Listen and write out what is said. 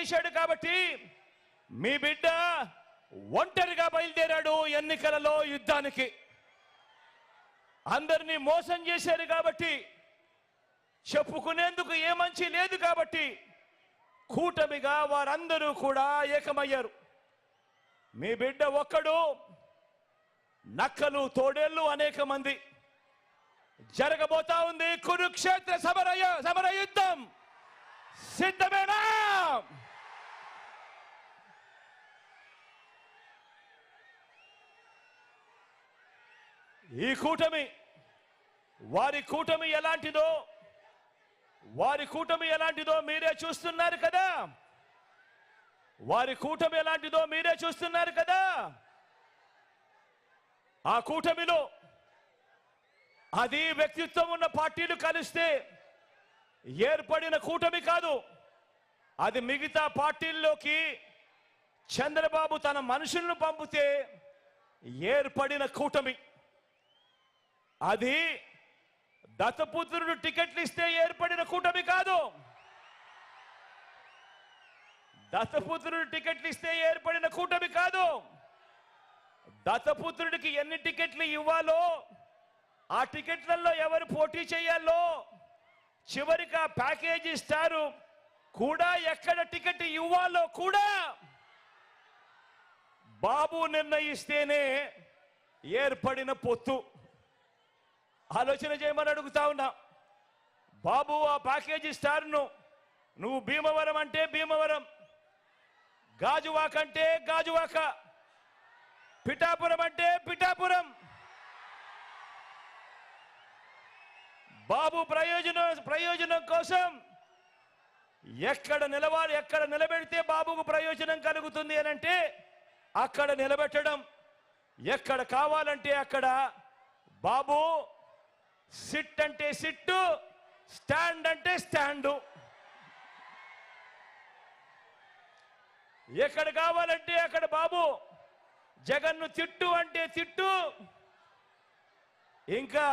చేశాడు కాబట్టి మీ బిడ్డ ఒంటరిగా బయలుదేరాడు ఎన్నికలలో యుద్ధానికి. అందరినీ మోసం చేశారు కాబట్టి, చెప్పుకునేందుకు ఏ మంచి లేదు కాబట్టి కూటమిగా వారందరూ కూడా ఏకమయ్యారు. మీ బిడ్డ ఒక్కడు, నక్కలు తోడేళ్లు అనేక మంది. జరగబోతా ఉంది కురుక్షేత్ర సమర యుద్ధం. సిద్ధమేనా? ఈ కూటమి, వారి కూటమి ఎలాంటిదో మీరే చూస్తున్నారు కదా. వారి కూటమి ఎలాంటిదో మీరే చూస్తున్నారు కదా. ఆ కూటమిలో అది వ్యక్తిత్వం ఉన్న పార్టీలు కలిస్తే ఏర్పడిన కూటమి కాదు. అది మిగతా పార్టీల్లోకి చంద్రబాబు తన మనుషులను పంపితే ఏర్పడిన కూటమి. అది దత్తపుత్రుడు టికెట్లు ఇస్తే ఏర్పడిన కూటమి కాదు. దత్తపుత్రుడు టికెట్లు ఇస్తే ఏర్పడిన కూటమి కాదు. దత్తపుత్రుడికి ఎన్ని టికెట్లు ఇవ్వాలో, ఆ టికెట్లలో ఎవరు పోటీ చేయాలో, చివరికి ఆ ప్యాకేజీ స్టారు కూడా ఎక్కడ టికెట్ ఇవ్వాలో కూడా బాబు నిర్ణయిస్తేనే ఏర్పడిన పొత్తు. ఆలోచన చేయమని అడుగుతా ఉన్నా. బాబు ఆ ప్యాకేజీ స్టార్ను నువ్వు భీమవరం అంటే భీమవరం, గాజువాక అంటే గాజువాక, పిఠాపురం అంటే పిఠాపురం. బాబు ప్రయోజనం కోసం ఎక్కడ నిలబెడితే బాబుకు ప్రయోజనం కలుగుతుంది అని అంటే అక్కడ నిలబెట్టడం. ఎక్కడ కావాలంటే అక్కడ బాబు సిట్ అంటే సిట్టు, స్టాండ్ అంటే స్టాండు. ఎక్కడ కావాలంటే అక్కడ బాబు జగన్ను తిట్టు అంటే తిట్టు, ఇంకా